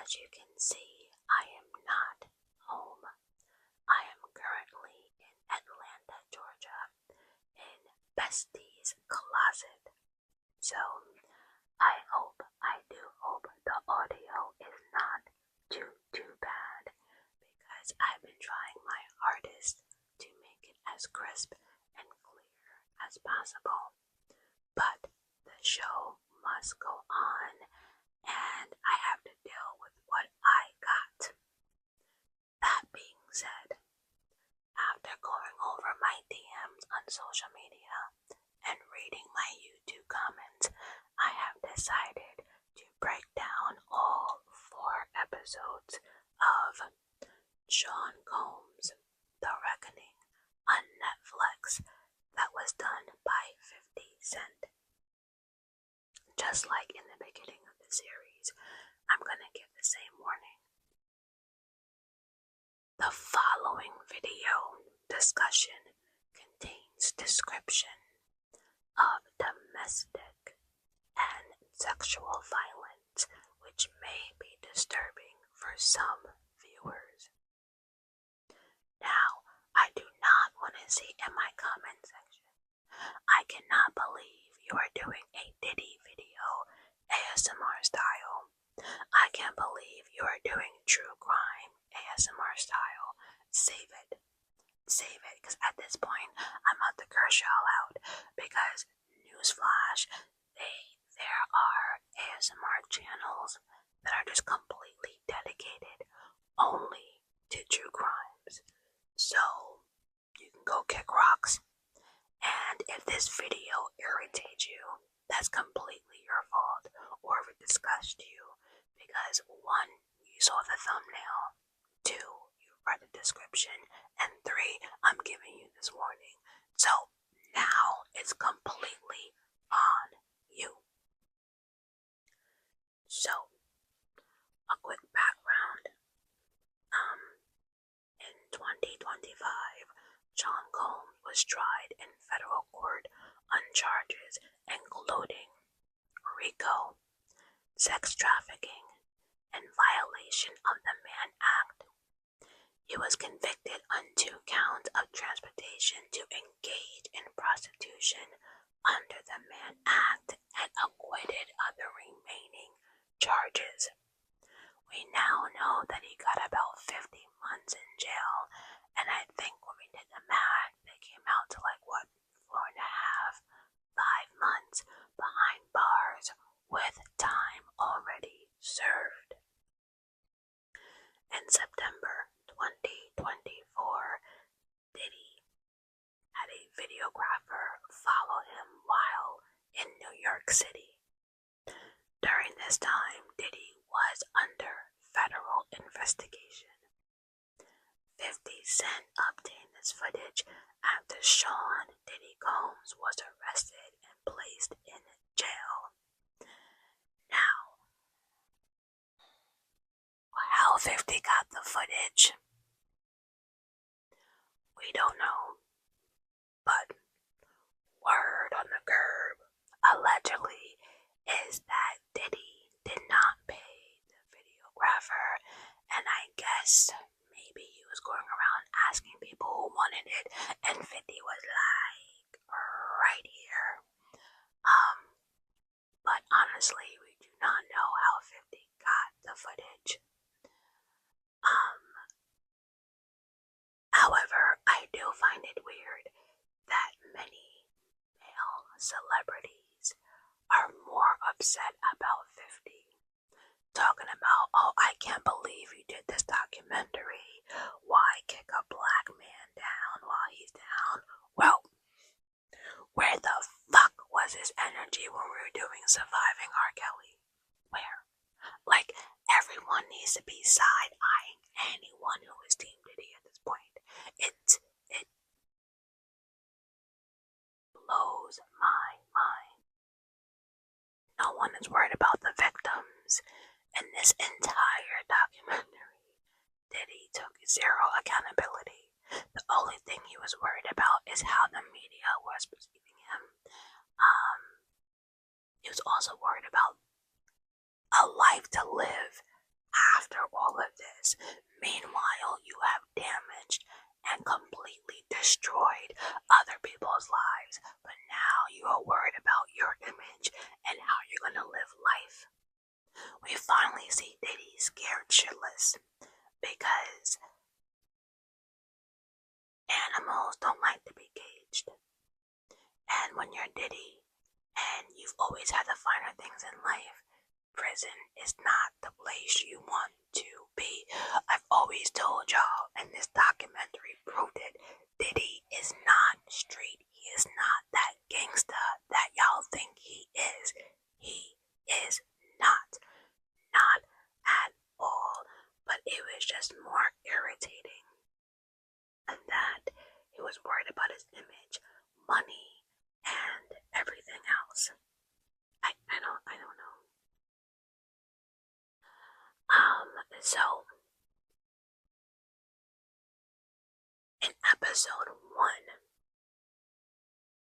As you can see, I am not home. I am currently in Atlanta, Georgia, in Bestie's closet. So, I do hope the audio is not too bad because I've been trying my hardest to make it as crisp and clear as possible. But the show must go on, and I have to deal with what I got. That being said, after going over my DMs on social media and reading my YouTube comments, I have decided to break down all 4 episodes of Sean Combs' The Reckoning on Netflix that was done by 50 Cent. Just like in the beginning of the series, I'm gonna give the same warning. The following video discussion contains description of domestic and sexual violence, which may be disturbing for some viewers. Now, I do not want to see in my comment section, I cannot believe you are doing a Diddy video ASMR style. I can't believe you are doing true crime ASMR style. Save it, because at this point, I'm about to curse y'all out, because newsflash, there are ASMR channels that are just completely dedicated only to true crimes. So, you can go kick rocks. And if this video irritates you, that's completely your fault, or if it disgusts you, because 1, you saw the thumbnail, 2, you read the description, and 3, I'm giving you this warning. So now it's completely on you. So, a quick background. In 2025, Sean Combs was tried in federal court on charges including RICO, sex trafficking, and violation of the Mann Act. He was convicted on 2 counts of transportation to engage in prostitution under the Mann Act and acquitted of the remaining charges. We now know that he got about 50 months in jail, and I think when we did the math, they came out to 4.5, 5 months behind bars with time already served. In September 2024, Diddy had a videographer follow him while in New York City. During this time, Diddy was under federal investigation. 50 Cent obtained this footage after Sean Diddy Combs was arrested and placed in jail. Now, how 50 got the footage, we don't know, but word on the curb, allegedly, is that Diddy did not pay the videographer, and I guess maybe he was going around asking people who wanted it, and 50 was like, right here. But honestly, we do not know how 50 got the footage. However, I do find it weird that many male celebrities are more upset about 50. Talking about, oh, I can't believe you did this documentary. Why kick a black man down while he's down? Well, where the fuck was his energy when we were doing Surviving R. Kelly? Where? Everyone needs to be side-eyeing anyone who is Team Diddy at this point. It blows my mind. No one is worried about the victims. In this entire documentary, Diddy took 0 accountability. The only thing he was worried about is how the media was perceiving him. He was also worried about a life to live after Meanwhile, you have damaged and completely destroyed other people's lives, but now you are worried about your image and how you're gonna live life. We finally see Diddy scared shitless because animals don't like to be caged. And when you're Diddy and you've always had the finer things in life, prison is not the place you want to be. I've always told y'all, and this documentary proved it, Diddy is not street. He is not that gangsta that y'all think he is. He is not. Not at all. But it was just more irritating than that. He was worried about his image, money, and everything else. I don't know. So in episode 1,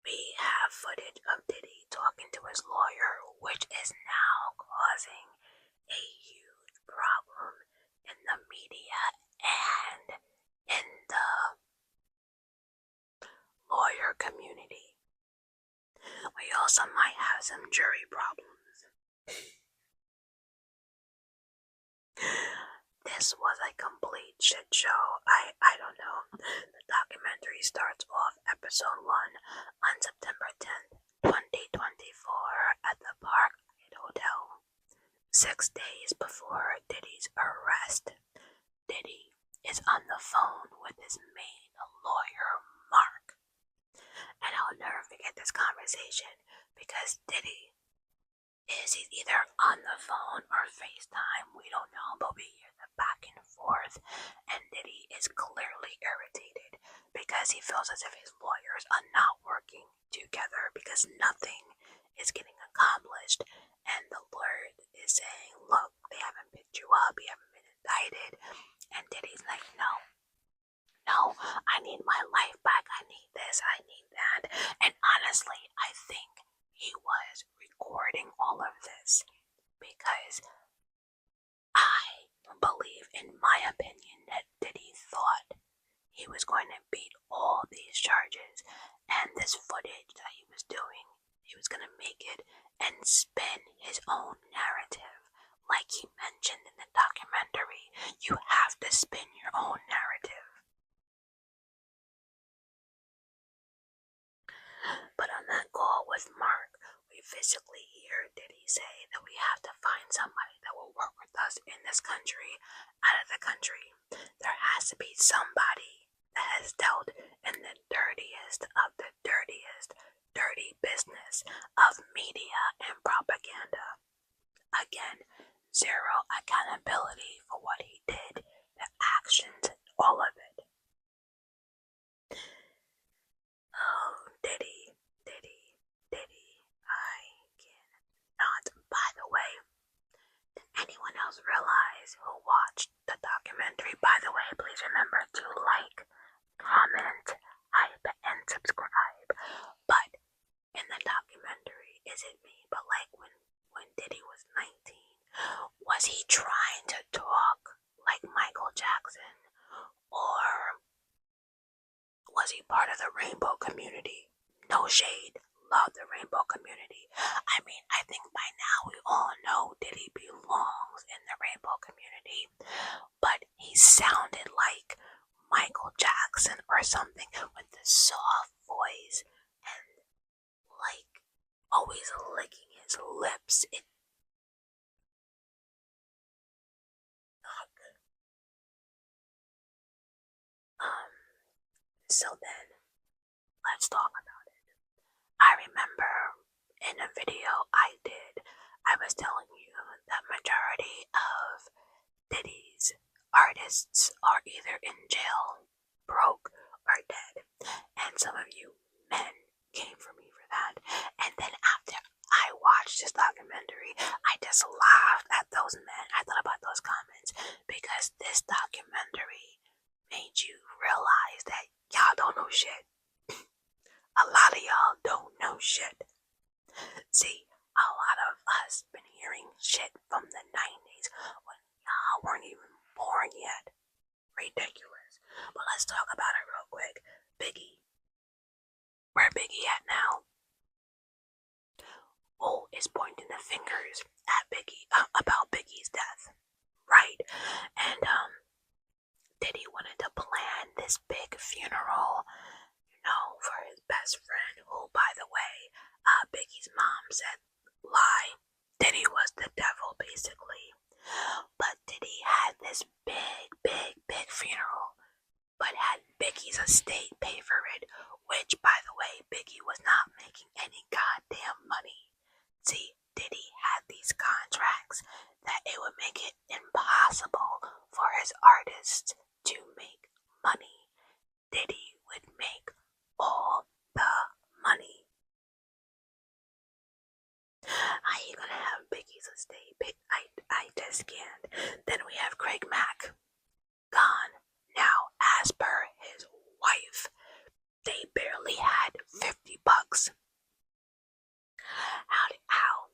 we have footage of Diddy talking to his lawyer, which is now causing a huge problem in the media and in the lawyer community. We also might have some jury problems. This was a complete shit show. I don't know. The documentary starts off episode 1 on September 10th, 2024 at the Parklight Hotel. 6 days before Diddy's arrest, Diddy is on the phone with his main lawyer, Mark. And I'll never forget this conversation because Diddy is either on the phone or FaceTime, we don't know, but we hear the back and forth, and Diddy is clearly irritated because he feels as if his lawyers are not working together because nothing is getting accomplished, and the lawyer is saying, look, they haven't picked you up, you haven't been indicted, and Diddy's like, no, I need my life back, I need this, I need that, and honestly, I think he was recording all of this because I believe, in my opinion, that Diddy thought he was going to beat all these charges, and this footage that he was doing, he was going to make it and spin his own narrative. Like he mentioned in the documentary, you have to spin your own narrative. But on that call with Mark, we physically hear Diddy say that we have to find somebody that will work with us in this country, out of the country. There has to be somebody that has dealt in the dirtiest of the dirtiest, dirty business of media and propaganda. Again, zero accountability for what he did, the actions, all of it. Oh, Diddy, I cannot. By the way, did anyone else realize who watched the documentary? By the way, please remember to like, comment, hype, and subscribe. But in the documentary, is it me? But like when Diddy was 19, was he trying to talk like Michael Jackson? Or was he part of the rainbow community? No shade, love the rainbow community. I mean, I think by now we all know Diddy belongs in the rainbow community, but he sounded like Michael Jackson or something with the soft voice and like always licking his lips. So then, let's talk about it. I remember in a video I did, I was telling you that majority of Diddy's artists are either in jail, broke, or dead. And some of you men came for me for that. And then after I watched this documentary, I just laughed at those men. I thought about those comments because this documentary made you realize that y'all don't know shit. A lot of y'all don't know shit. See, a lot of us been hearing shit from the 90s when y'all weren't even born yet. fingers at Biggie about Biggie's death, right? And Diddy wanted to plan this big funeral, for his best friend, who, by the way, Biggie's mom said lie. Diddy was the devil, basically. But Diddy had this big funeral, but had Biggie's estate pay for it, which, by the way, Biggie was not making any goddamn money. See, Diddy had these contracts that it would make it impossible for his artists to make money. Diddy would make all the money. How you gonna have Biggie's estate? I just can't. Then we have Craig Mack, gone. Now, as per his wife, they barely had $50. How?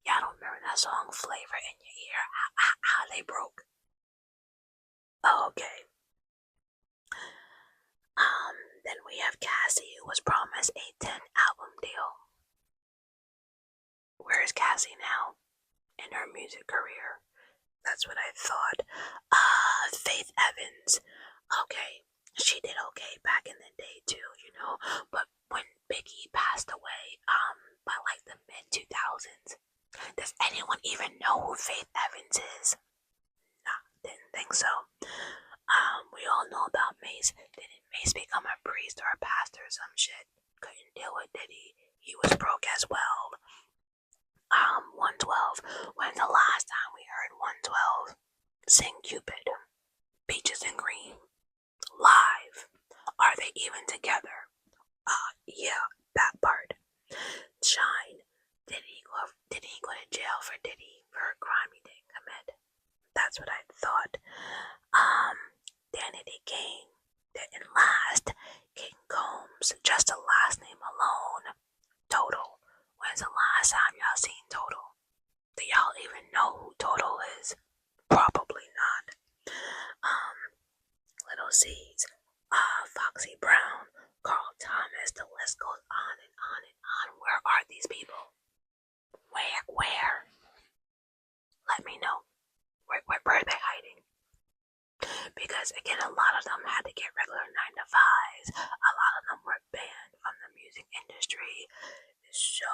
Y'all don't remember that song, Flavor in Your Ear? How they broke? Okay. Then we have Cassie, who was promised a 10-album deal. Where is Cassie now in her music career? That's what I thought. Faith Evans. Okay, she did okay back in the day too, but when Biggie passed away, by like the mid-2000s, does anyone even know who Faith Evans is? Nah, didn't think so. We all know about Mace. Didn't Mace become a priest or a pastor or some shit? Couldn't deal with Diddy. He was broke as well. 112. When's the last time we heard 112 sing Cupid? Peaches and Cream. Live. Are they even together? Yeah, that part. Shine. Did he go to jail for Diddy for a crime he didn't commit? That's what I thought. Danny Kane didn't last. King Combs, just the last name alone. Total. When's the last time y'all seen Total? Do y'all even know who Total is? Probably not. Little C's, Foxy Brown, Carl Thomas, the list goes on and on and on. Where are these people? Where? Let me know. Where are they hiding? Because again, a lot of them had to get regular 9-to-5s. A lot of them were banned from the music industry. So,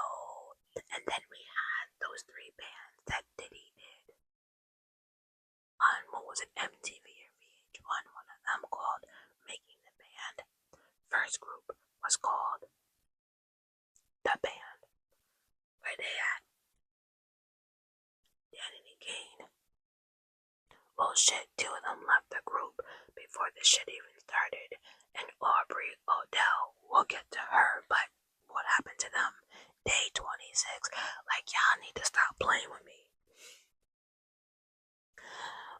and then we had those 3 bands that Diddy did on, what was it, MTV or VH1, one of them called Making the Band. First group was called The Band. Where they at? Danny Kane. Well, shit, 2 of them left the group before the shit even started. And Aubrey Odell, we'll get to her, but what happened to them? Day 26. Like, y'all need to stop playing with me.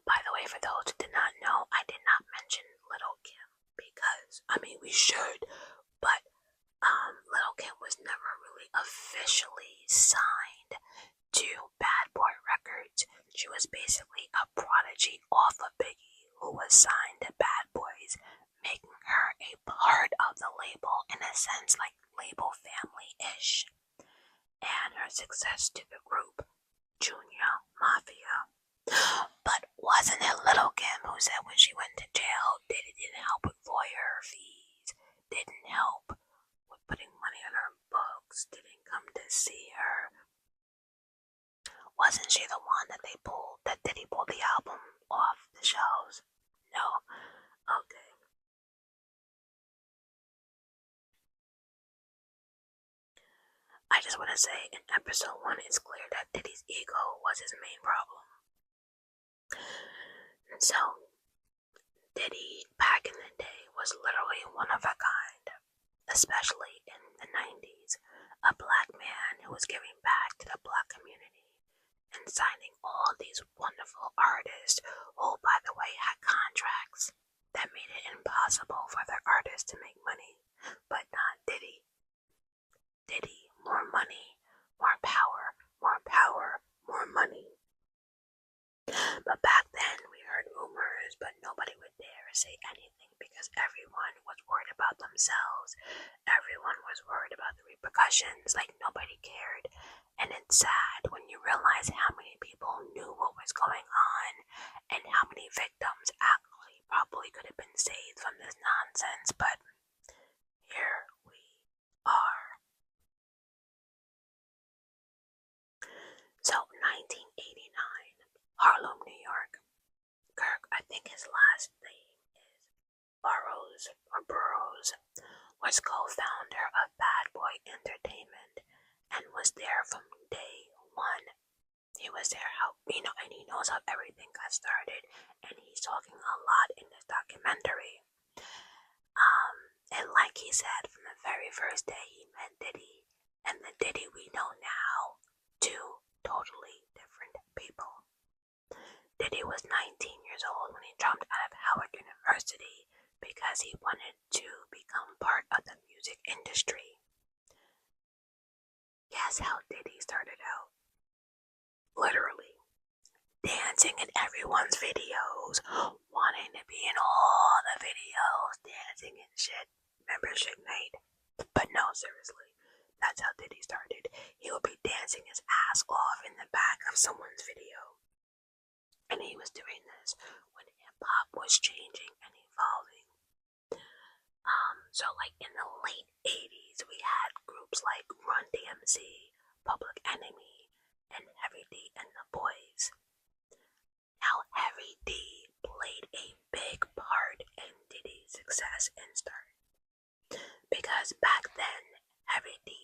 By the way, for those who did not know, I did not mention Little Kim because, we should, but Little Kim was never really officially signed to Bad Boy Records. She was basically a prodigy off of Biggie, who was signed to Bad Boys, making her a part of the label, in a sense, like label family-ish. And her success to the group, Junior Mafia. But wasn't it Little Kim who said when she went to jail, Diddy didn't help with lawyer fees, didn't help with putting money on her books, didn't come to see her? Wasn't she the one that Diddy pulled the album off the shelves? No? Okay. I just want to say, in episode 1, it's clear that Diddy's ego was his main problem. And so, Diddy, back in the day, was literally one of a kind, especially in the 90s. A black man who was giving back to the black community and signing all these wonderful artists who, by the way, had contracts that made it impossible for their artists to make money. But not Diddy. Diddy, more money, more power, more money. But back then, we heard rumors, but nobody would dare say anything because everyone was worried about themselves. Everyone was worried about the repercussions, like nobody cared. And it's sad when you realize how many people knew what was going on and how many victims actually probably could have been saved from this nonsense, but here we are. So, 1989, Harlem, New York. Kirk, I think his last name is Burroughs, was co-founder of Bad Boy Entertainment and was there from day one. He was there and he knows how everything got started, and he's talking a lot in this documentary. And like he said, from the very first day he met Diddy and the Diddy we know now, two totally different people. Diddy was 19 years old when he dropped out of Howard University because he wanted to become part of the music industry. Guess how Diddy started out? Literally dancing in everyone's videos, wanting to be in all the videos, dancing and shit. Remember Suge Knight? But no, seriously, that's how Diddy started. He would be dancing his ass off in the back of someone's video. And he was doing this when hip-hop was changing and evolving. So like in the late 80s, we had groups like Run DMC, Public Enemy, and Heavy D and the Boys. Now Heavy D played a big part in Diddy's success and start. Because back then, Heavy D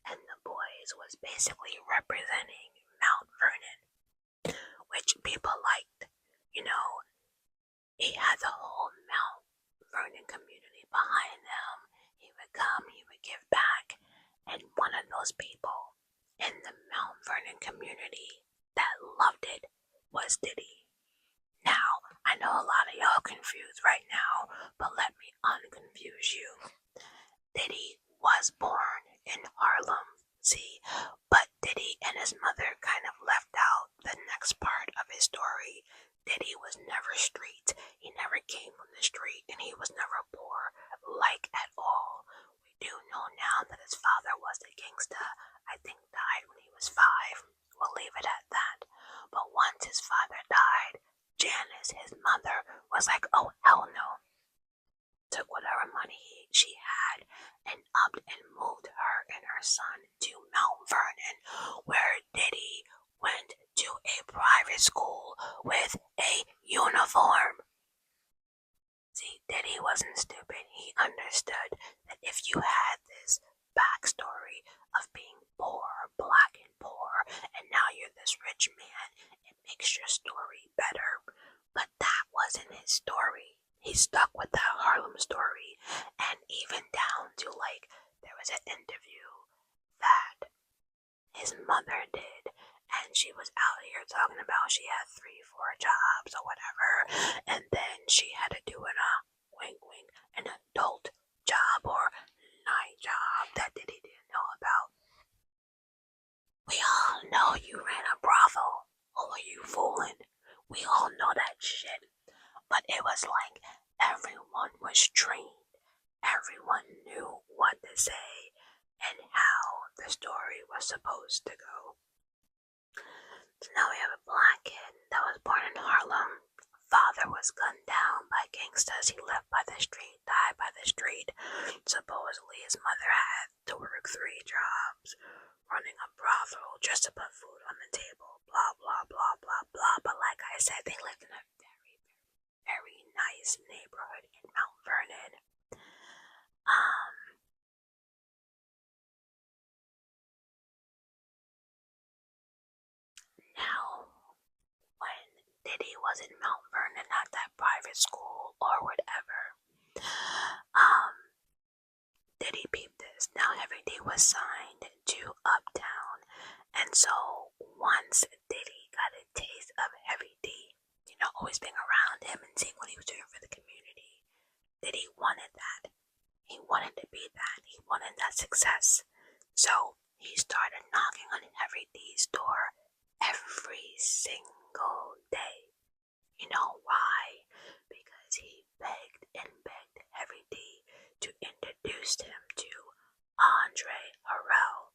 and the Boys was basically representing Mount Vernon, which people liked. You know, he had the whole Mount Vernon community behind him. He would come, he would give back, and one of those people in the Mount Vernon community that loved it was Diddy. Now, I know a lot of y'all confused right now, but let me unconfuse you. Diddy was born in Harlem, see, but Diddy and his mother kind of left out the next part of his story. Diddy was never street. He never came from the street, and he was never poor, like at all. We do know now that his father was a gangsta. I think died when he was 5. We'll leave it at that. But once his father died, Janice, his mother, was like, oh hell no. Took whatever money she had and upped and moved her and her son to Mount Vernon, where Diddy went to a private school with a uniform. See, Diddy wasn't stupid. He understood that if you had this backstory of being poor, black and poor, and now you're this rich man, it makes your story better. But that wasn't his story. He stuck with that Harlem story, and even down to like, there was an interview that his mother did, and she was out here talking about she had 3-4 jobs or whatever, and then she had to do an adult job or night job that Diddy didn't know about. We all know you ran a brothel. Who are you fooling? We all know that shit. But it was like everyone was trained. Everyone knew what to say and how the story was supposed to go. So now we have a black kid that was born in Harlem. Father was gunned down by gangsters. He lived by the street, died by the street. Supposedly his mother had to work 3 jobs, running a brothel just to put food on the table. Blah, blah, blah, blah, blah. But like I said, they lived in a very nice neighborhood in Mount Vernon. Now, when Diddy was in Mount Vernon at that private school or whatever, Diddy peeped this. Now Heavy D was signed to Uptown, and so once Diddy got a taste of Heavy D, always being around him and seeing what he was doing for the community, Diddy wanted that. He wanted to be that. He wanted that success. So he started knocking on Heavy D's door every single day. You know why? Because he begged and begged Heavy D to introduce him to Andre Harrell,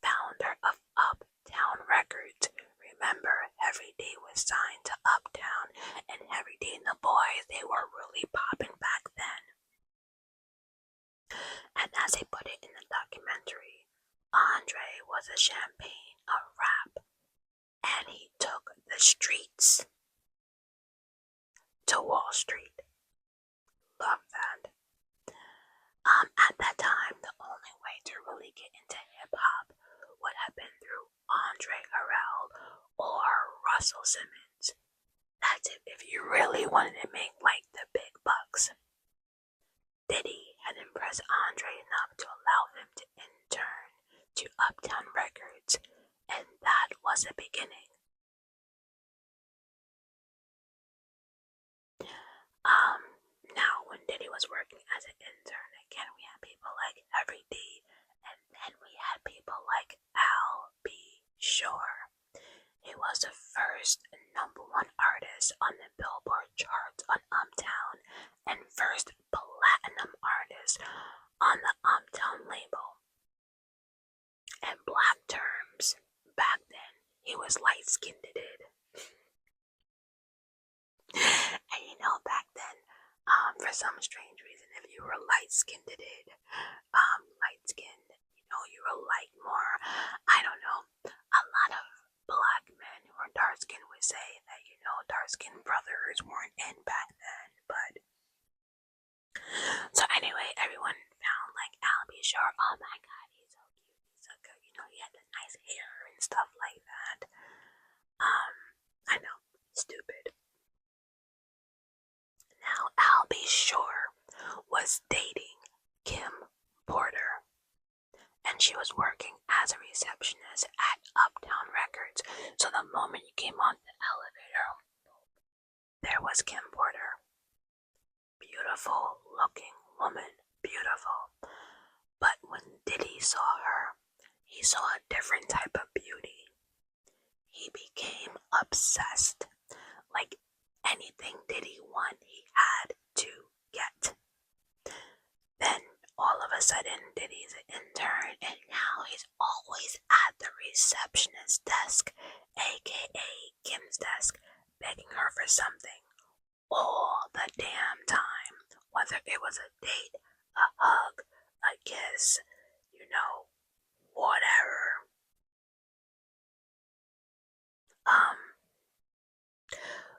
founder of Uptown. signed to Uptown, and Harry D and the boys, they were really popping back then. And as they put it in the documentary, Andre was a champagne of rap, and he took the streets to Wall Street. Love that. At that time, the only way to really get into hip-hop would have been through Andre Harrell or Russell Simmons. That's it if you really wanted to make like the big bucks. Diddy had impressed Andre enough to allow him to intern to Uptown Records, and that was the beginning. Now when Diddy was working as an intern, again we had people like Harry D, and then we had people like Al B. Shore. He was the first #1 artist on the Billboard charts on Uptown, and first platinum artist on the Uptown label. In black terms, back then, he was light-skinned. And you know, back then, for some strange reason, if you were light-skinned, light-skinned, you were like more, I don't know, a lot of black men who are dark-skinned would say that, dark-skinned brothers weren't in back then, but, so anyway, everyone found, like, Al B. Shore, oh my god, he's so cute, he's so good, he had the nice hair and stuff like that. I know, stupid. Now, Al B. Shore was dating Kim Porter, and she was working as a receptionist at Uptown Records. So the moment you came on the elevator, there was Kim Porter. Beautiful looking woman, beautiful. But when Diddy saw her, he saw a different type of beauty. He became obsessed. Like anything Diddy wanted, he had to get. Then all of a sudden, Diddy's an intern, and now he's always at the receptionist desk, aka Kim's desk, begging her for something all the damn time. Whether it was a date, a hug, a kiss, whatever.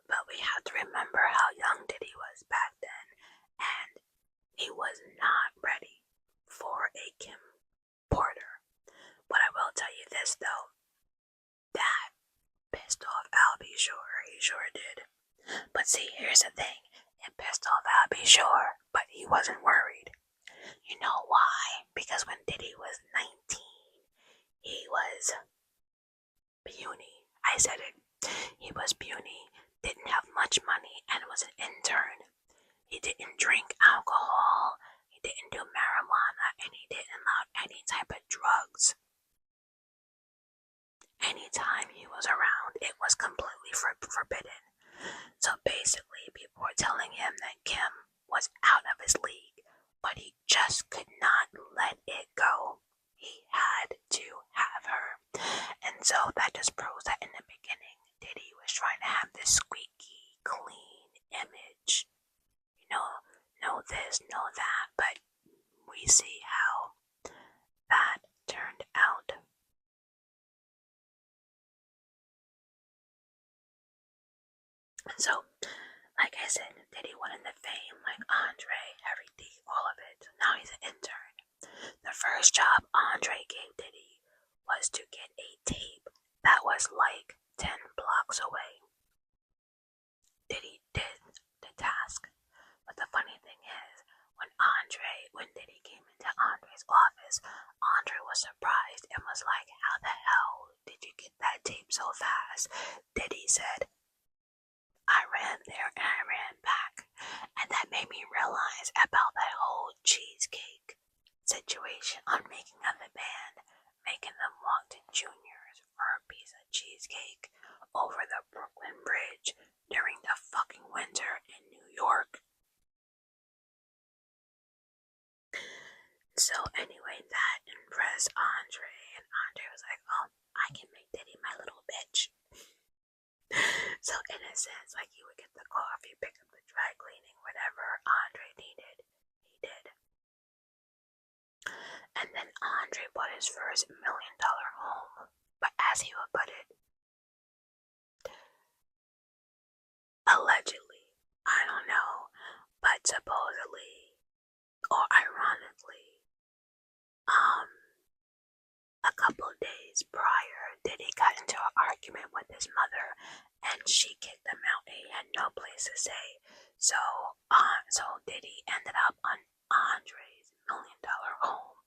But we have to remember how young Diddy was back then, and he was not ready for a Kim Porter. But I will tell you this though, that pissed off Al B. Shore, he sure did. But see, here's the thing, it pissed off Al B. Shore, but he wasn't worried. You know why? Because when Diddy was 19, he was puny. I said it. He was puny, didn't have much money, and was an intern. He didn't drink alcohol, he didn't do marijuana, and he didn't allow any type of drugs. Anytime he was around, it was completely forbidden. So basically, people were telling him that Kim was out of his league, but he just could not let it go. He had to have her. And so that just proves that in the beginning, Diddy was trying to have this squeaky, clean image. Know this, know that, but we see how that turned out. So, like I said, Diddy wanted the fame like Andre, Harry D, all of it. So now he's an intern. The first job Andre gave Diddy was to get a tape that was like 10 blocks away. Diddy did the task. But the funny thing is, when Diddy came into Andre's office, Andre was surprised and was like, how the hell did you get that tape so fast? Diddy said, I ran there and I ran back. And that made me realize about that whole cheesecake situation on making of the band, making them walk to Junior's for a piece of cheesecake over the Brooklyn Bridge during the fucking winter in New York. So anyway, that impressed Andre, and Andre was like, oh, I can make Diddy my little bitch. So in a sense, like he would get the coffee, pick up the dry cleaning, whatever Andre needed, he did. And then Andre bought his first $1 million home. But as he would put it, allegedly, I don't know, but supposedly, or ironically, a couple of days prior, Diddy got into an argument with his mother, and she kicked him out. He had no place to stay, so Diddy ended up on Andre's $1 million home.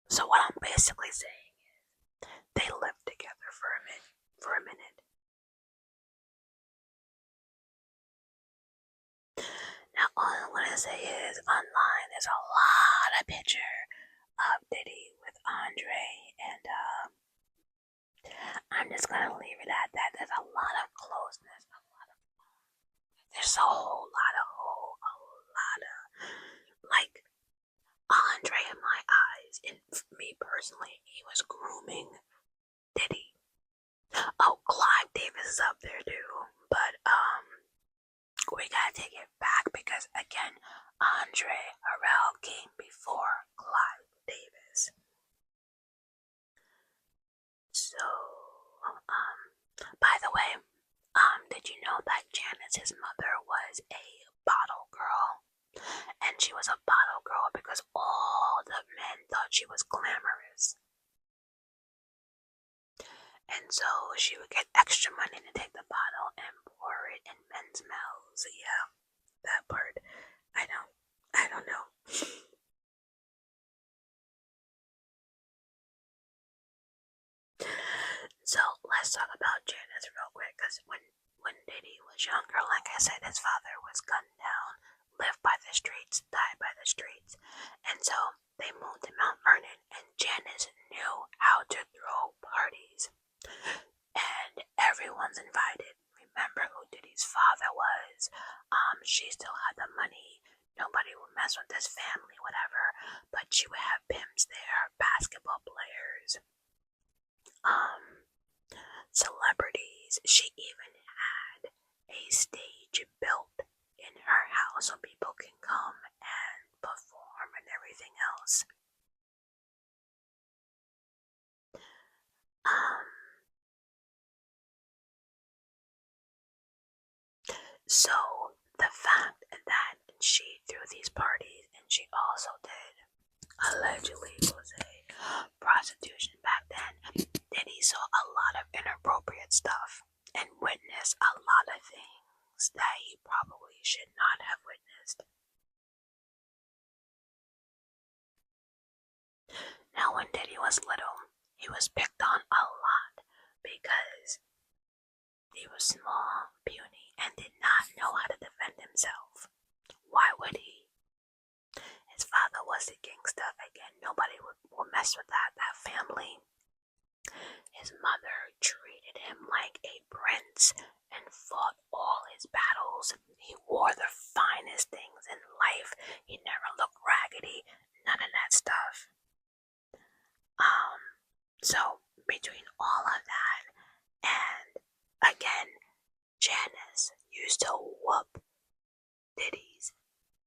So what I'm basically saying is, they lived together for a minute. Now all I want to say is, online there's a lot of pictures of Diddy with Andre, and I'm just gonna leave it at that. There's a lot of closeness, there's a whole lot of like Andre in my eyes, and for me personally, he was grooming Diddy. Oh, Clive Davis is up there too, but we gotta take it back because again, Andre Harrell came before Clive Davis. So, by the way, did you know that Janice's mother was a bottle girl? And she was a bottle girl because all the men thought she was glamorous. And so she would get extra money to take the bottle and pour it in men's mouths. Yeah, that part. I don't know. So let's talk about Janice real quick, because when Diddy was younger, like I said, his father was gunned down, lived by the streets, died by the streets, and so they moved to Mount Vernon, and Janice knew how to throw parties, and everyone's invited. Remember who Diddy's father was. She still had the money. Nobody would mess with this family, whatever, but she would have pimps there, basketball players, celebrities. She even had a stage built in her house so people can come and perform and everything else. So the fact that she threw these parties, and she also did allegedly was a prostitution back then, Diddy saw a lot of inappropriate stuff and witnessed a lot of things that he probably should not have witnessed. Now when Diddy was little, he was picked on a lot because he was small, puny, and did not know how to defend himself. Why would he? His father was a gangster. Again, nobody would mess with that family. His mother treated him like a prince and fought all his battles. He wore the finest things in life. He never looked raggedy, none of that stuff. So between all of that, and again, Janice used to whoop Diddy's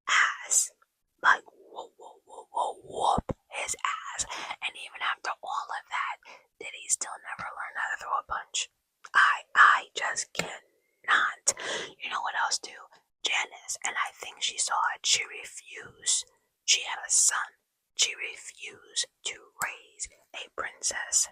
ass, like whoop his ass, and even after all of that, Diddy still never learned how to throw a punch. I just cannot. You know what else too? Janice, and I think she saw it, she refused. She had a son. She refused to raise a princess.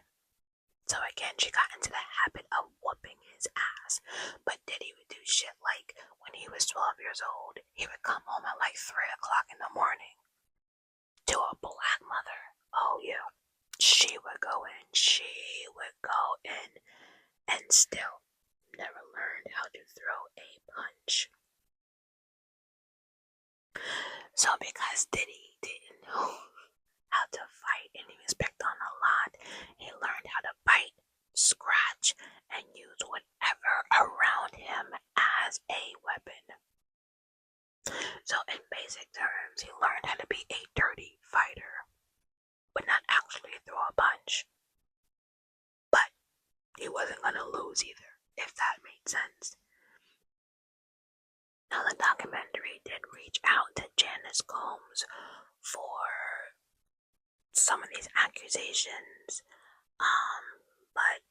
So again, she got into the habit of whooping his ass. But Diddy would do shit like, when he was 12 years old, he would come home at like 3 o'clock in the morning to a black mother. Oh yeah, she would go in, and still never learned how to throw a punch. So because Diddy didn't know how to fight and he was picked on a lot, he learned how to bite, scratch, and use whatever around him as a weapon. So in basic terms, he learned how to be a dirty fighter, but not actually throw a punch. But he wasn't gonna lose either. if that made sense. Now, the documentary did reach out to Janice Combs for some of these accusations, but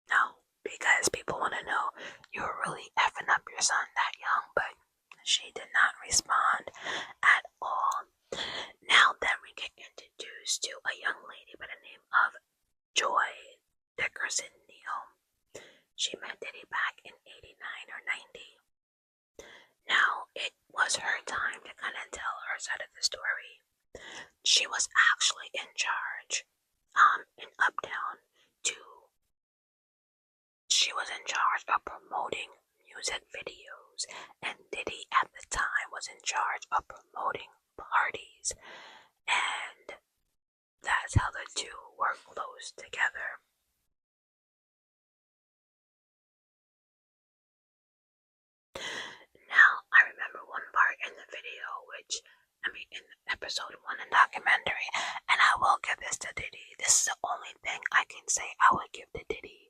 no, because people want to know you were really effing up your son that young, but she did not respond at all. Now then we get introduced to a young lady by the name of Joy Dickerson Neal. She met Diddy back in 89 or 90. Now it was her time to kind of tell her side of the story. She was actually in charge in Uptown she was in charge of promoting music videos, and Diddy at the time was in charge of promoting parties, and that's how the two were close together. Now, I remember one part in the video, in episode 1 in documentary, and I will give this to Diddy. This is the only thing I can say I would give to Diddy,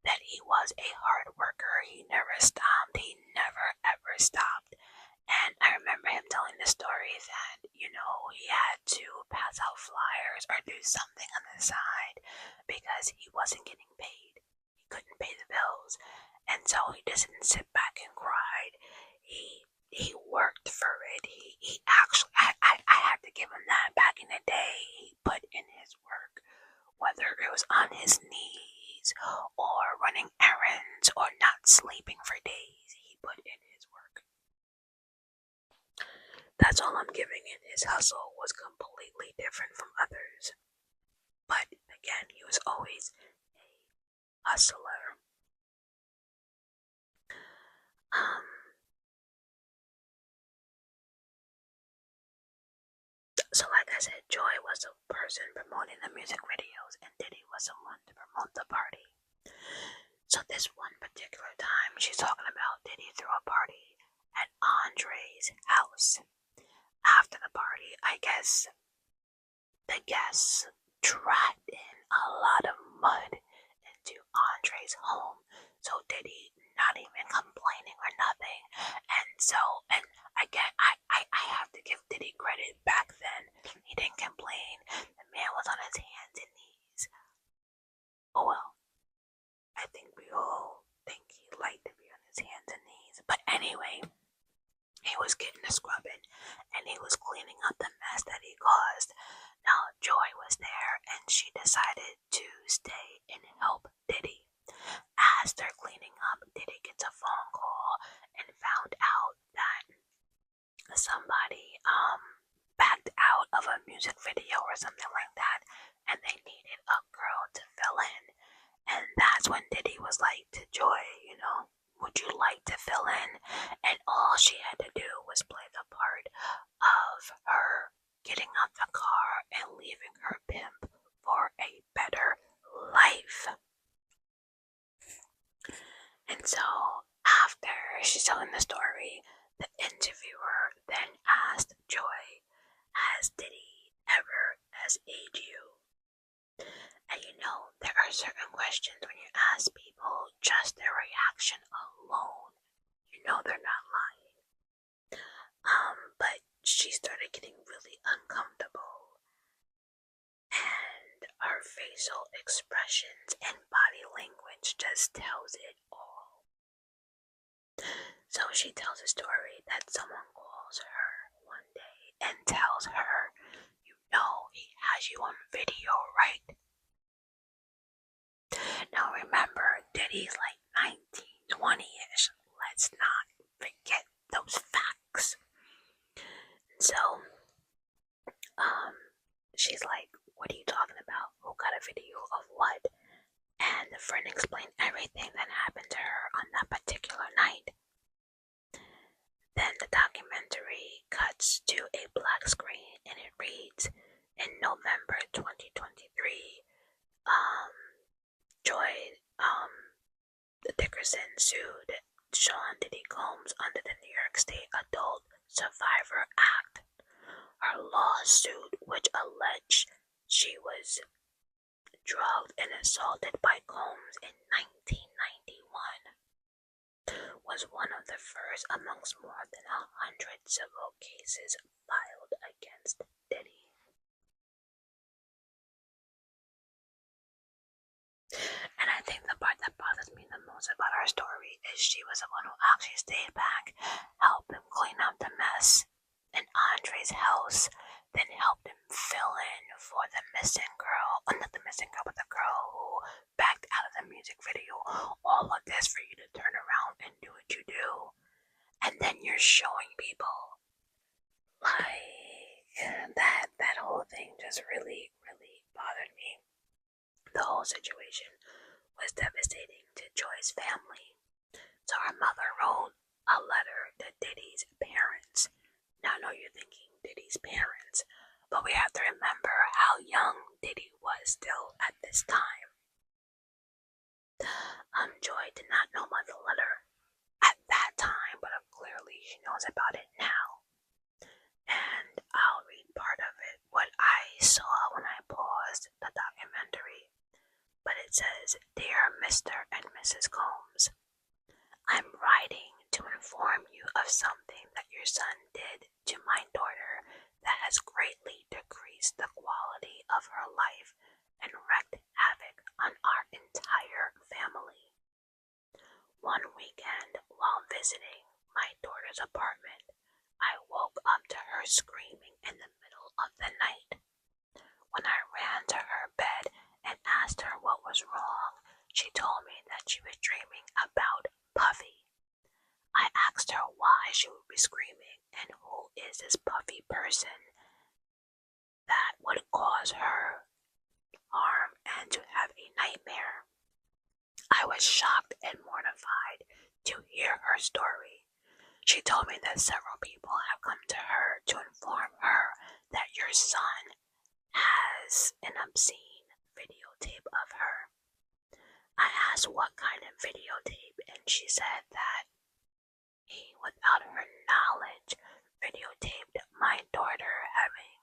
that he was a hard worker. He never stopped. He never ever stopped. And I remember him telling the story that, he had to pass out flyers or do something on the side because he wasn't getting paid. He couldn't pay the bills. And so he just didn't sit back and cried. He worked for it. He actually, I had to give him that. Back in the day, he put in his work, whether it was on his knees or running errands or not sleeping for days. He put in his work. That's all I'm giving it. His hustle was completely different from others. But again, he was always a hustler. So like I said, Joy was the person promoting the music videos, and Diddy was the one to promote the party. So this one particular time, she's talking about Diddy threw a party at Andre's house. After the party, I guess the guests dragged in a lot of mud into Andre's home. So Diddy not even complaining or nothing. And I have to give Diddy credit. Back then, he didn't complain. The man was on his hands and knees. Oh well, I think we all think he liked to be on his hands and knees. But anyway, he was getting a scrubbing and he was cleaning up the mess that he caused. Now Joy was there and she decided to stay and help Diddy. As they're cleaning up, Diddy gets a phone call and found out that somebody backed out of a music video or something like that, and they needed a girl to fill in. And that's when Diddy was like to Joy, would you like to fill in? And all she had to do was play the part of her getting out the car and leaving her pimp for a better life. And so after she's telling the story, the interviewer then asked Joy, has Diddy ever aged you? And there are certain questions when you ask people, just their reaction alone, they're not lying. But she started getting really uncomfortable, and her facial expressions and body language just tells it all. So she tells a story that someone calls her one day and tells her, he has you on video, right? Now remember, Diddy's like 19, 20-ish. Let's not forget those facts. So, she's like, what are you talking about? Who got a video of what? And the friend explained everything that happened to her on that particular night. Then the documentary cuts to a black screen and it reads, in November 2023, Joy Dickerson sued Sean Diddy Combs under the New York State Adult Survivor Act. Her lawsuit, which alleged she was drugged and assaulted by Combs in 1991, was one of the first amongst more than 100 civil cases filed against Diddy. And I think the part that bothers me the most about our story is she was the one who actually stayed back, helped him clean up the mess in Andre's house, then helped him fill in for the missing girl, not the missing girl, but the girl who backed out of the music video. All of this for you to turn around and do what you do. And then you're showing people. Like, that whole thing just really, really bothered me. The whole situation was devastating to Joy's family. So her mother wrote a letter to Diddy's parents. Now I know you're thinking Diddy's parents, but we have to remember how young Diddy was still at this time. Joy did not know about the letter at that time, but clearly she knows about it now. And I'll read part of it, what I saw when I paused the documentary. But it says, "Dear Mr. and Mrs. Combs, I'm writing to inform you of something that your son did to my daughter that has greatly decreased the quality of her life and wreaked havoc on our entire family. One weekend, while visiting my daughter's apartment, I woke up to her screaming in the middle of the night. When I ran to her bed and asked her what was wrong, she told me that she was dreaming about Puffy. I asked her why she would be screaming and who is this Puffy person that would cause her harm and to have a nightmare. I was shocked and mortified to hear her story. She told me that several people have come to her to inform her that your son has an obscene videotape of her. I asked what kind of videotape, and she said that he, without her knowledge, videotaped my daughter having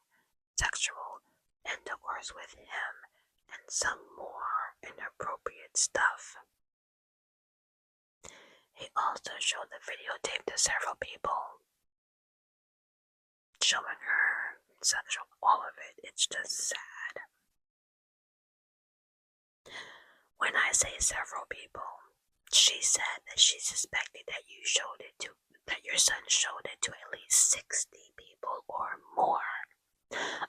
sexual intercourse with him and some more inappropriate stuff. He also showed the videotape to several people, showing her sexual, all of it. It's just sad. When I say several people, she said that she suspected that your son showed it to at least 60 people or more.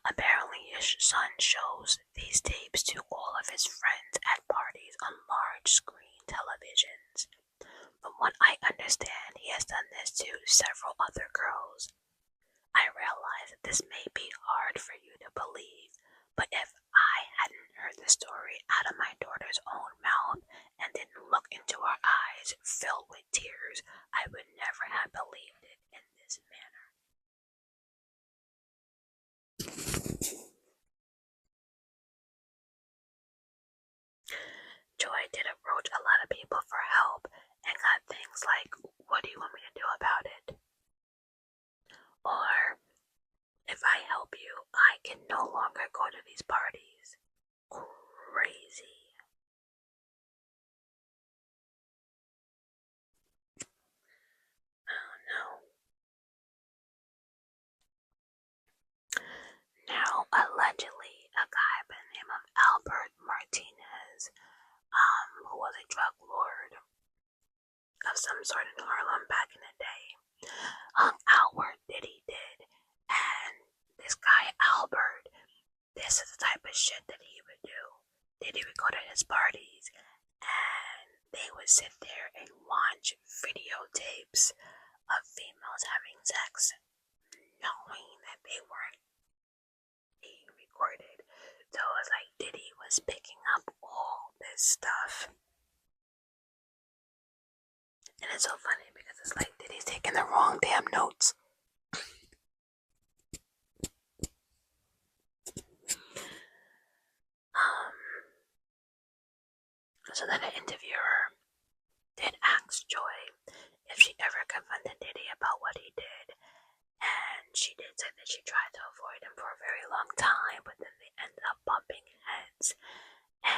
Apparently his son shows these tapes to all of his friends at parties on large screen televisions. From what I understand, he has done this to several other girls. I realize that this may be hard for you to believe, but if I hadn't heard the story out of my daughter's own mouth and didn't look into her eyes filled with tears, I would never have believed it in this manner. Joy did approach a lot of people for help and got things like, "What do you want me to do about it?" Or, "If I help you, I can no longer go to these parties." Crazy. Oh no. Now, allegedly, a guy by the name of Albert Martinez, who was a drug lord of some sort in Harlem back in the day, hung out where Diddy did. And this guy, Albert, this is the type of shit that he would do. Diddy would go to his parties and they would sit there and watch videotapes of females having sex, knowing that they weren't being recorded. So it was like Diddy was picking up all this stuff. And it's so funny because it's like Diddy's taking the wrong damn notes. So then an interviewer did ask Joy if she ever confronted Diddy about what he did, and she did say that she tried to avoid him for a very long time, but then they ended up bumping heads. And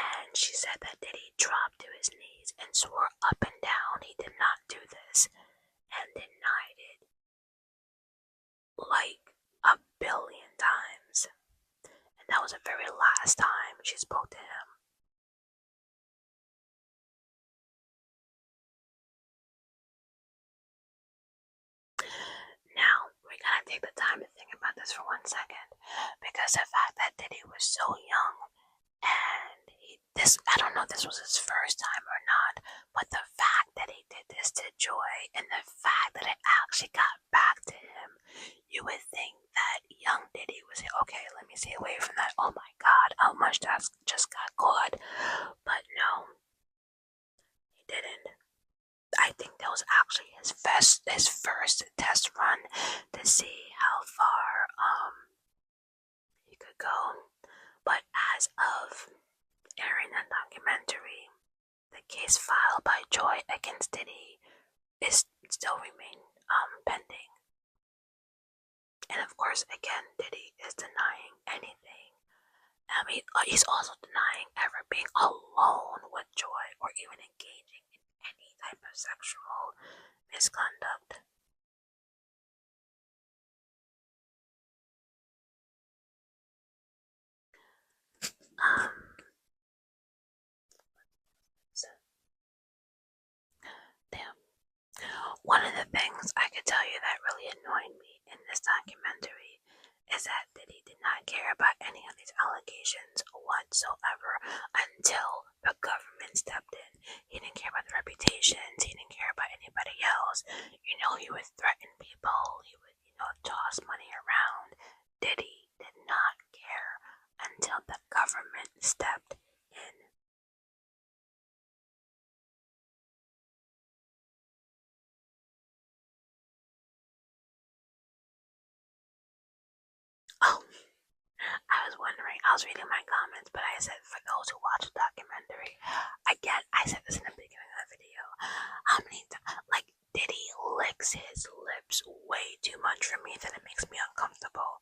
she spoke to him. Now, we gotta take the time to think about this for 1 second, because the fact that Diddy was so young, and I don't know if this was his first time or not, but the fact that he did this to Joy, and the fact that it actually got back to him, you would think that young Diddy would say, okay, let me stay away from that. Oh my God, how much that just got caught. But no, he didn't. I think that was actually his first test run to see how far he could go. But as of airing that documentary, the case filed by Joy against Diddy is still remain pending. And of course, again, Diddy is denying anything. I mean, he's also denying ever being alone with Joy or even engaging in any type of sexual misconduct. Damn. One of the things I could tell you that really annoyed me in this documentary is that Diddy did not care about any of these allegations whatsoever until the government stepped in. He didn't care about the reputations, he didn't care about anybody else. You know, he would threaten people, he would, toss money around. Diddy did not care until the government stepped in. Oh, I was wondering, I was reading my comments, but I said for those who watch the documentary, again, I said this in the beginning of the video, how many times, like, Diddy licks his lips way too much for me that it makes me uncomfortable.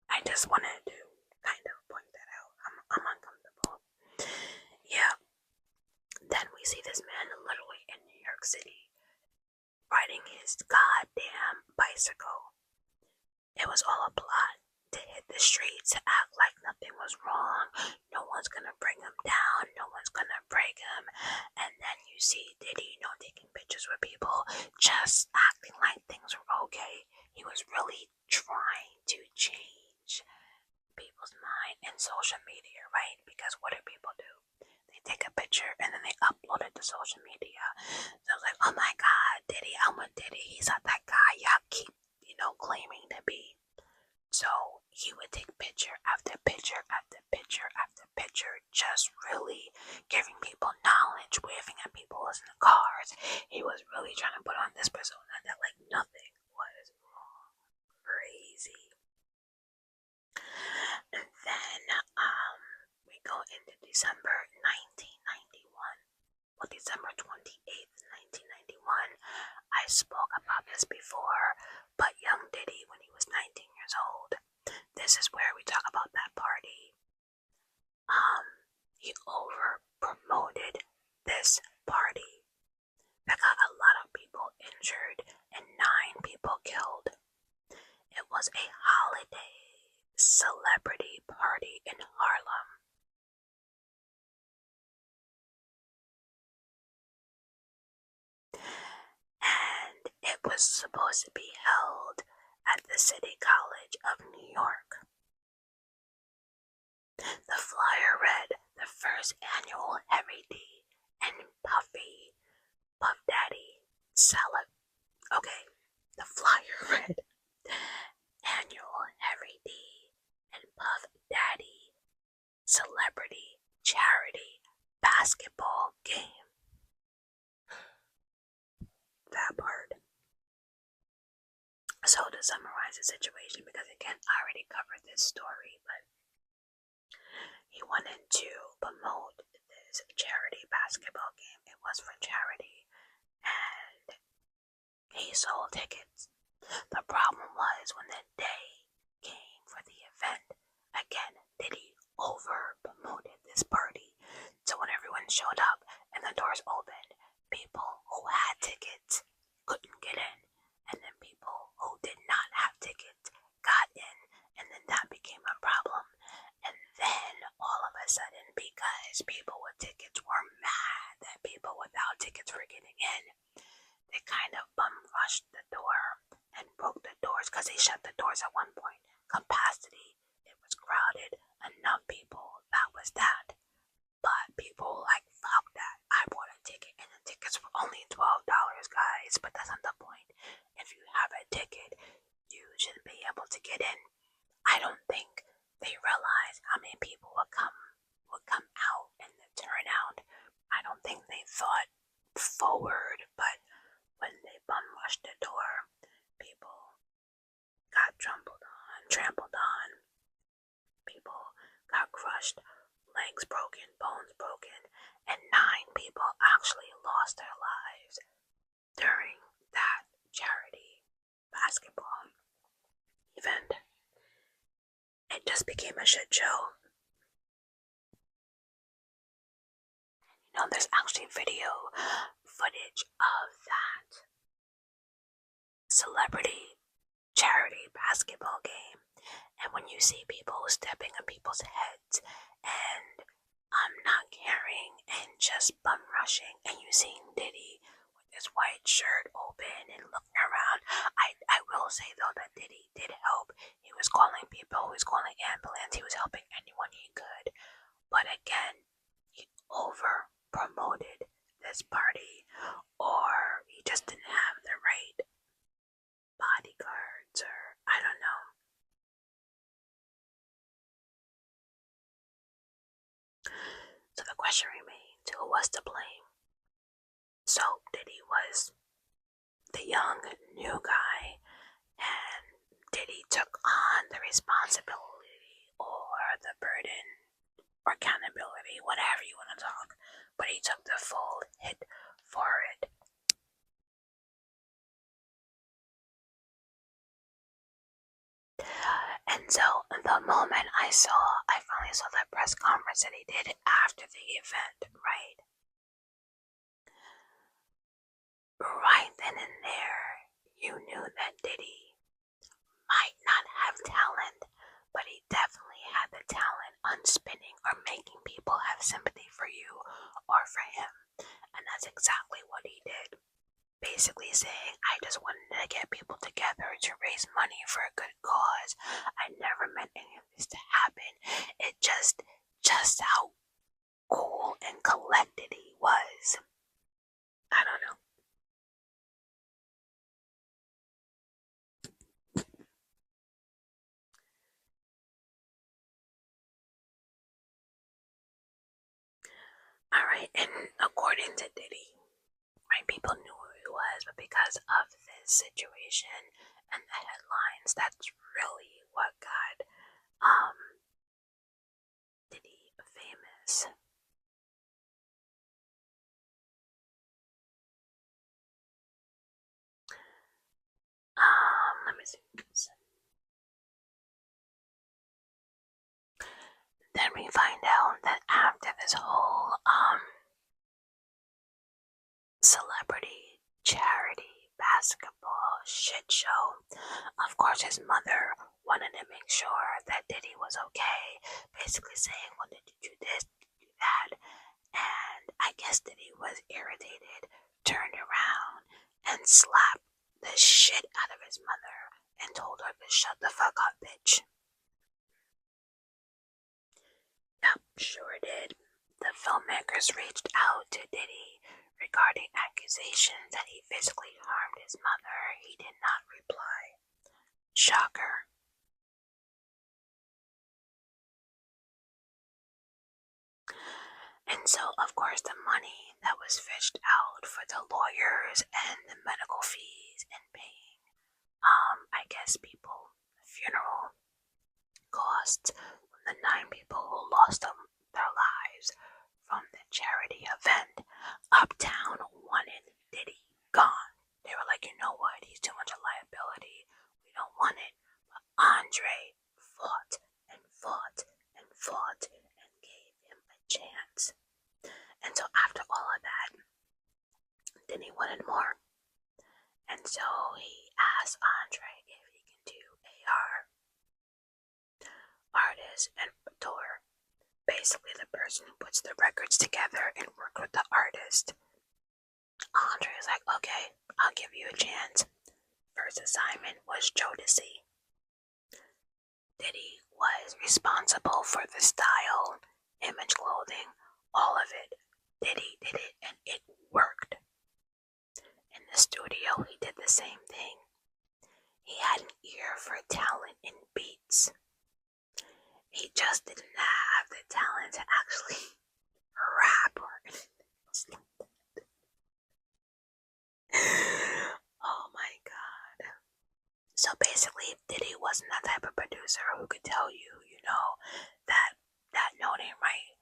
I just wanted to kind of point that out. I'm uncomfortable. Yeah. Then we see this man literally in New York City riding his goddamn bicycle. It was all a plot to hit the streets, to act like nothing was wrong. No one's gonna bring him down. No one's gonna break him. And then you see Diddy, taking pictures with people, just acting like things were okay. He was really trying to change people's mind in social media, right? Because what do people do? They take a picture and then they upload it to social media. So I was like, oh my God, Diddy, I'm with Diddy. He's not that guy y'all keep, claiming to be. So he would take picture after picture after picture after picture, just really giving people knowledge, waving at people in the cars. He was really trying to put on this persona that like nothing was wrong. Crazy. And then we go into December 1991. Well, December 28th, 1991. I spoke about this before, but young Diddy, when he was 19 years old, this is where we talk about that party. He over promoted this party that got a lot of people injured and 9 people killed. It was a holiday celebrity party in Harlem. And it was supposed to be held at the City College of New York. The flyer read, the first annual Heavy D and Puff Daddy salad. Okay, the flyer read, annual Heavy D and Puff Daddy celebrity charity basketball game. That part. So to summarize the situation, because again, I already covered this story, but he wanted to promote this charity basketball game. It was for charity, and he sold tickets. The problem was when the day came for the event, again, Diddy over promoted this party. So when everyone showed up and the doors opened, people who had tickets couldn't get in, and then people who did not have tickets got in, and then that became a problem. And then all legs broken, bones broken, and 9 people actually lost their lives during that charity basketball event. It just became a shit show. You know, there's actually video footage of that celebrity charity basketball game, and when you see people stepping on people's heads and not caring and just bum rushing, and you see Diddy with his white shirt open and looking around, I will say though that Diddy did help. He was calling people, he was calling ambulance, he was helping anyone he could, but again, he over promoted this party, or he just didn't have the right bodyguards, or I don't know. So the question remains, who was to blame? So Diddy was the young new guy, and Diddy took on the responsibility or the burden or accountability, whatever you want to talk, but he took the full hit for it. And so the moment I finally saw that press conference that he did after the event, right? Right then and there, you knew that Diddy might not have talent, but he definitely had the talent on spinning or making people have sympathy for you or for him. And that's exactly what he did. Basically saying, I just wanted to get people together to raise money for a good cause. I never meant any of this to happen. It just how cool and collected he was. I don't know. Alright, and according to Diddy, right, people knew who he was, but because of this situation and the headlines, that's really what got Diddy famous. Let me see. Then we find out that after this whole celebrity charity basketball shit show, of course his mother wanted to make sure that Diddy was okay, basically saying, well, did you do this, did you do that? And I guess Diddy was irritated, turned around and slapped the shit out of his mother and told her to shut the fuck up, bitch. Yep, sure did. The filmmakers reached out to Diddy regarding accusations that he physically harmed his mother. He did not reply. Shocker. And so, of course, the money that was fished out for the lawyers and the medical fees and paying, I guess, people, funeral costs from the 9 people who lost their lives from the charity event, Uptown wanted Diddy gone. They were like, you know what, he's too much a liability. We don't want it. But Andre fought and fought and fought and gave him a chance. And so after all of that, then he wanted more. And so he asked Andre if he can do AR, artist and tour. Basically the person who puts the records together and works with the artist. Andre is like, okay, I'll give you a chance. First assignment was Jodeci. Diddy was responsible for the style, image, clothing, all of it. Diddy did it and it worked. In the studio, he did the same thing. He had an ear for talent in beats. He just didn't have the talent to actually rap or anything else like that. Oh my god. So basically, Diddy wasn't that type of producer who could tell you, you know, that note ain't right.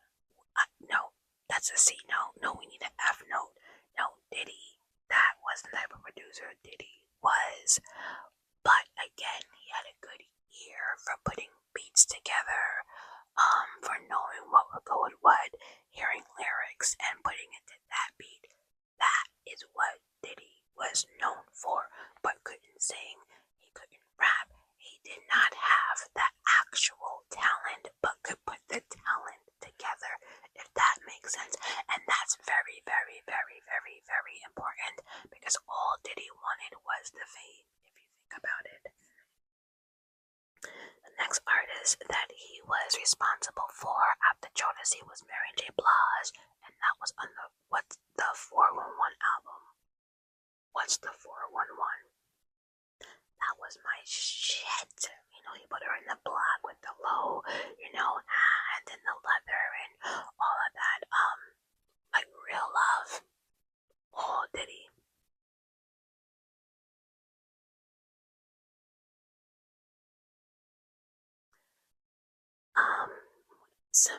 that's a C note. No, we need an F note. No, Diddy, that wasn't the type of producer Diddy was. But again, he had a good ear for putting beats together, for knowing what would go with what, hearing lyrics and putting it to that beat. That is what Diddy was known for, but couldn't sing, he couldn't rap, he did not have the actual talent, but could put the talent together, if that makes sense. And that's very, very, very, very, very important, because all Diddy wanted was the fame, if you think about it. The next artist that he was responsible for after Jodeci was Mary J. Blige, and that was on the 411 album. What's the 411? That was my shit. You know, he put her in the black with the low, hat and the leather and all of that. Like Real Love. Oh, Diddy. So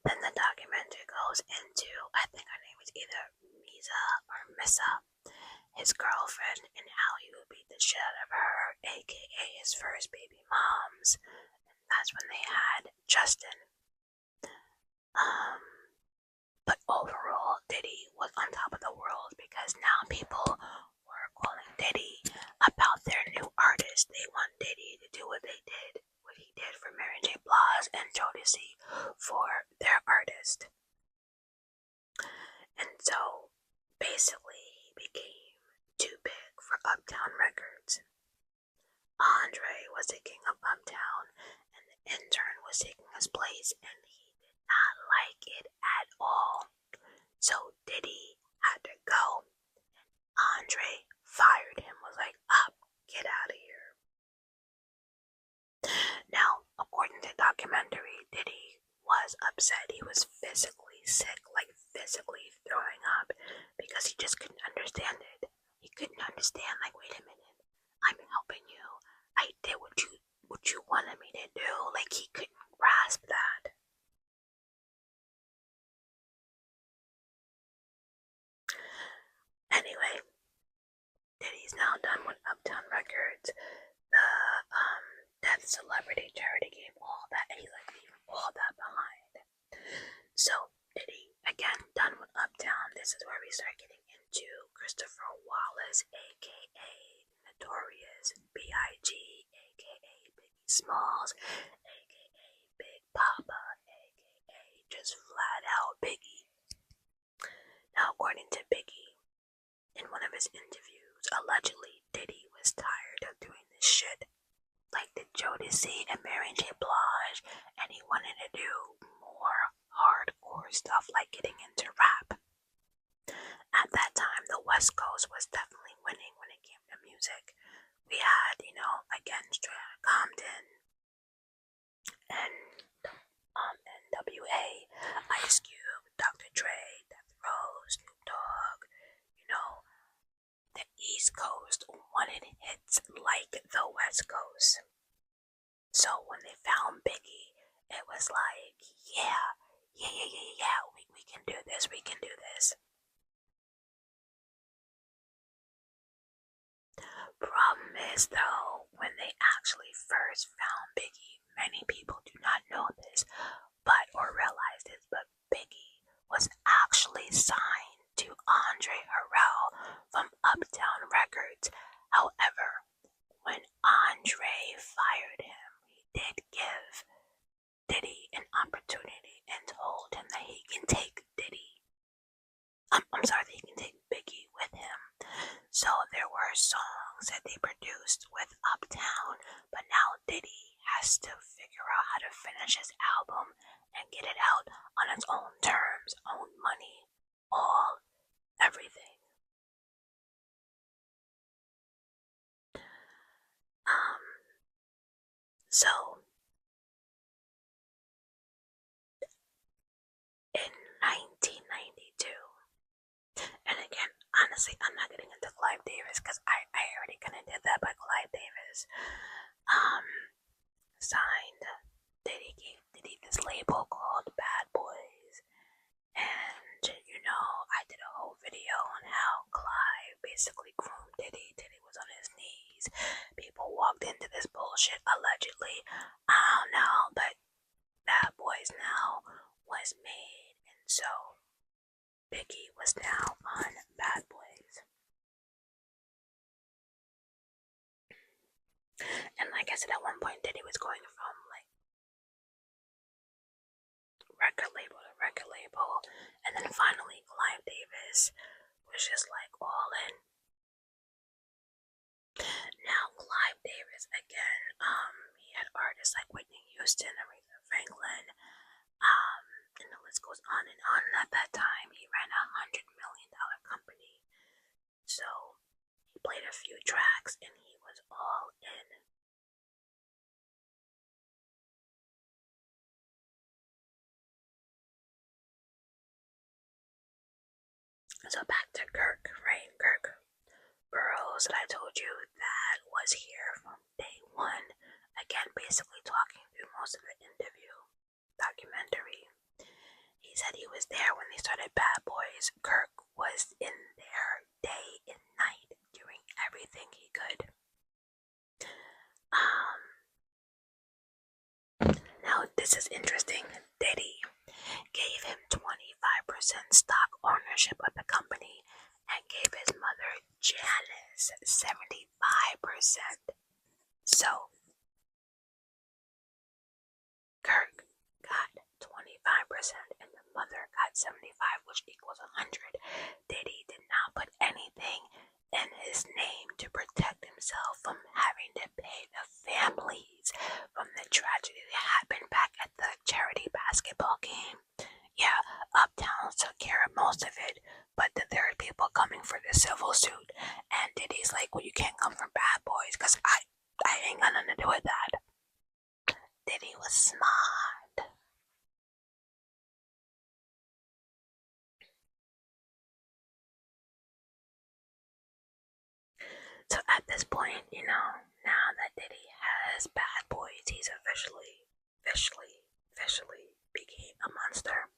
then the documentary goes into, I think her name is either Misa or Missa, his girlfriend, and how he would beat the shit out of her, aka his first baby moms. And that's when they had Justin. But overall, Diddy was on top of the world, because now people were calling Diddy about their new artist. They want Diddy to do what he did for Mary J. Blige and Jodeci for their artist. And so basically he became too big for Uptown Records. Andre was the king of Uptown, and the intern was taking his place, and he did not like it at all. So Diddy had to go. Andre fired him, was like, up, get out of here. Now, according to the documentary, Diddy was upset. He was physically sick, like physically throwing up, because he just couldn't understand it. He couldn't understand, like, wait a minute, I'm helping you. I did what you wanted me to do. Like, he couldn't grasp that. Anyway, Diddy's now done with Uptown Records. The Death Celebrity charity game, all that, and he's like leaving all that behind. So Diddy, again, done with Uptown. This is where we start getting into Christopher Wallace, aka Notorious B.I.G., aka Biggie Smalls, aka Big Papa, aka just flat out Biggie. Now, according to Biggie, in one of his interviews, allegedly Diddy was tired of doing this shit, like the Jodeci and Mary J. Blige, and he wanted to do more hardcore stuff, like getting into rap. At that time, the West Coast was definitely winning when it came to music. We had, again, Straight Outta Compton and NWA, Ice Cube, Dr. Dre, Death Row, Snoop Dogg. The East Coast wanted hits like the West Coast. So when they found Biggie, it was like, yeah, we can do this, Problem is, though, when they actually first found Biggie, many people do not know this, or realize this, but Biggie was actually signed to Andre Harrell from Uptown Records. However, when Andre fired him, he did give Diddy an opportunity and told him that he can take that he can take Biggie with him. So there were songs that they produced with Uptown, but now Diddy has to figure out how to finish his album and get it out on its own terms, own money, everything. So in 1992, and again, honestly, I'm not getting into Clive Davis because I already kind of did that, but Clive Davis signed Diddy this label called Bad Boys, was made, and so Biggie was now on Bad Boys. And like I said, at one point Diddy was going from like record label to record label, and then finally Clive Davis was just like all in. Now Clive Davis again, he had artists like Whitney Houston, Aretha Franklin, and the list goes on and on. And at that time, he ran $100 million company, so he played a few tracks and he was all in. So back to Kirk, right? Kirk Burroughs that I told you that was here from day one. Again, basically talking through most of the interview documentary. He said he was there when they started Bad Boys. Kirk was in there day and night doing everything he could. Now this is interesting. Diddy gave him 25% stock ownership of the company and gave his mother Janice 75%. So Kirk got 25% and the mother got 75%, which equals 100. Diddy did not put anything in his name to protect himself from having to pay the families from the tragedy that happened back at the charity basketball game. Yeah, Uptown took care of most of it, but there are people coming for the civil suit, and Diddy's like, well, you can't come from Bad Boys, because I ain't got nothing to do with that. Diddy was smart. So at this point, now that Diddy has Bad Boys, he's officially became a monster.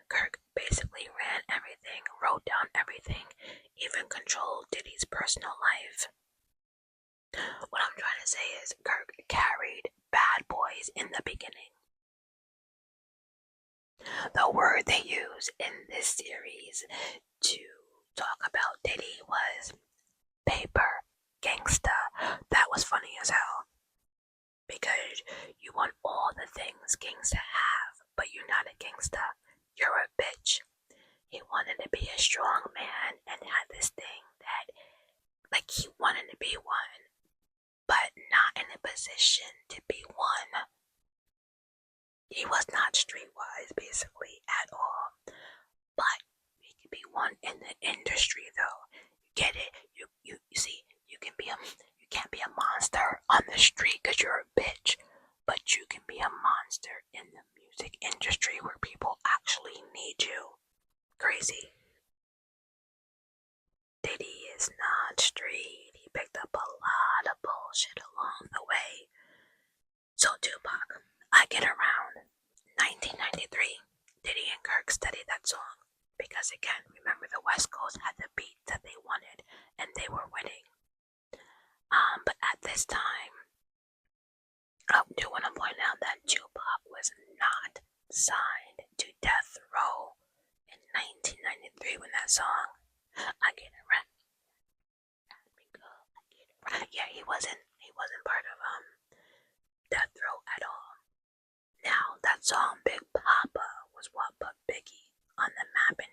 Kirk basically ran everything, wrote down everything, even controlled Diddy's personal life. What I'm trying to say is Kirk carried Bad Boys in the beginning. The word they use in this series to talk about Diddy was paper gangsta. That was funny as hell. Because you want all the things gangsta have, but you're not a gangsta. You're a bitch. He wanted to be a strong man and had this thing that, like, he wanted to be one, but not in a position to be one. He was not streetwise, basically, at all. But he could be one in the industry, though. You get it? You see, you can't be a monster on the street because you're a bitch, but you can be a monster in the music industry where people actually need you. Crazy. Diddy is not street. He picked up a lot of bullshit along the way. So Tupac, I Get Around, 1993. Diddy and Kirk studied that song because, again, remember the West Coast had the beat that they wanted and they were winning. But at this time, I do want to point out that Tupac was not signed to Death Row in 1993 when that song, I Get Around. Yeah, he wasn't part of Death Row at all. Now, that song Big Papa was what put Biggie on the map in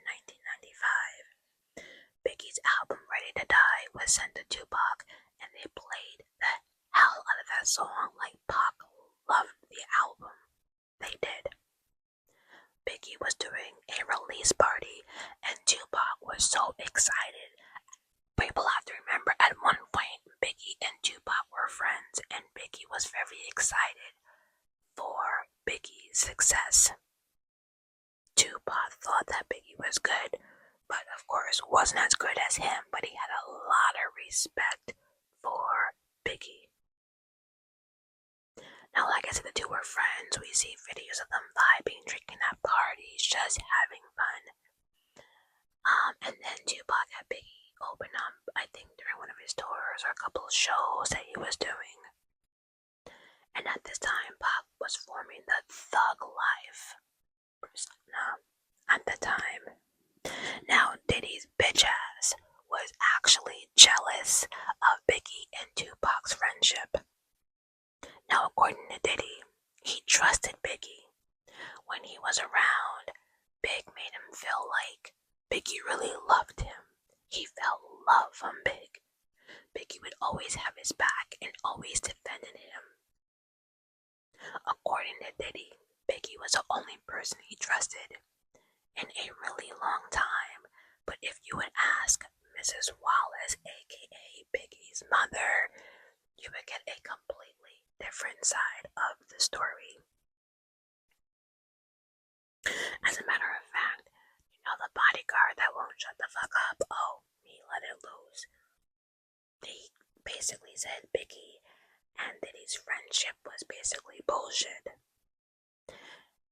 1995. Biggie's album Ready to Die was sent to Tupac, and they played the hell out of that song like Pac loved the album. They did. Biggie was doing a release party, and Tupac was so excited. People have to remember, at one point, Biggie and Tupac were friends, and Biggie was very excited for Biggie's success. Tupac thought that Biggie was good, but of course wasn't as good as him, but he had a lot of respect for Biggie. Now, like I said, the two were friends. We see videos of them vibing, drinking at parties, just having fun. And then Tupac had Biggie open up, I think during one of his tours or a couple of shows that he was doing. And at this time, Pac was forming the Thug Life. was around, Big made him feel like Biggie really loved him. He felt love from Big. Biggie would always have his back and always defended him. According to Diddy, Biggie was the only person he trusted in a really long time. But if you would ask Mrs. Wallace, aka Biggie's mother, you would get a completely different side of the story. As a matter of fact, you know the bodyguard that won't shut the fuck up? Oh, he let it loose. He basically said Biggie and Diddy's friendship was basically bullshit.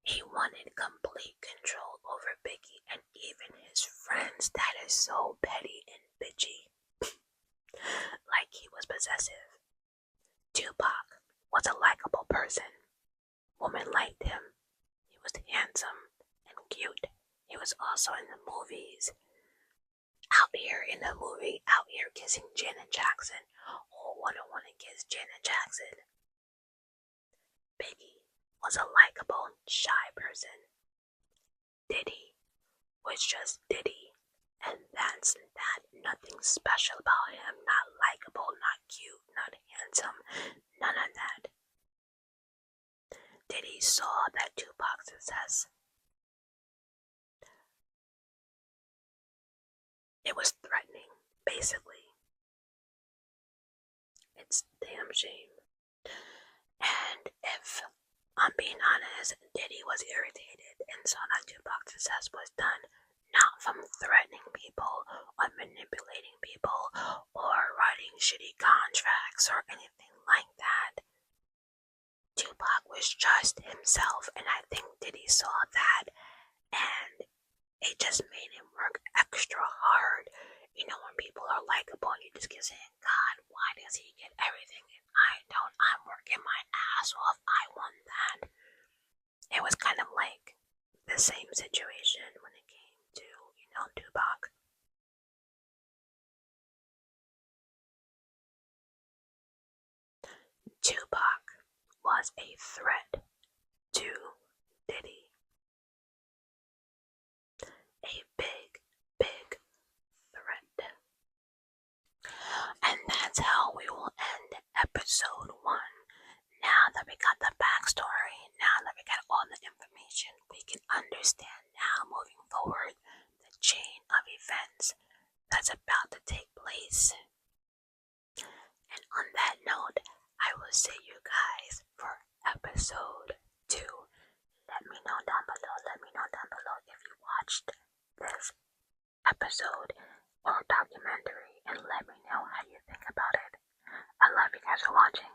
He wanted complete control over Biggie and even his friends. That is so petty and bitchy. Like he was possessive. Tupac was a likable person. Women liked him. He was handsome and cute. He was also in the movies. Out here kissing Janet Jackson. Who wouldn't want to kiss Janet Jackson? Biggie was a likable, shy person. Diddy was just Diddy, and that's that. Nothing special about him. Not likable, not cute, not handsome, none of that. Diddy saw that Tupac's success. It was threatening, basically. It's a damn shame. And if I'm being honest, Diddy was irritated and saw that Tupac's success was done not from threatening people or manipulating people or writing shitty contracts or anything like that. Tupac was just himself, and I think Diddy saw that, and it just made him work extra hard. You know, when people are likable, you just keep saying, God, why does he get everything and I don't? I'm working my ass off. I want that. It was kind of like the same situation when it came to, Tupac. Tupac was a threat to Diddy. A big, big threat. And that's how we will end episode 1. Now that we got the backstory, now that we got all the information, we can understand now moving forward the chain of events that's about to take place. And on that note, I will see you guys for episode 2. Let me know down below if you watched this episode or documentary, and let me know how you think about it. I love you guys for watching.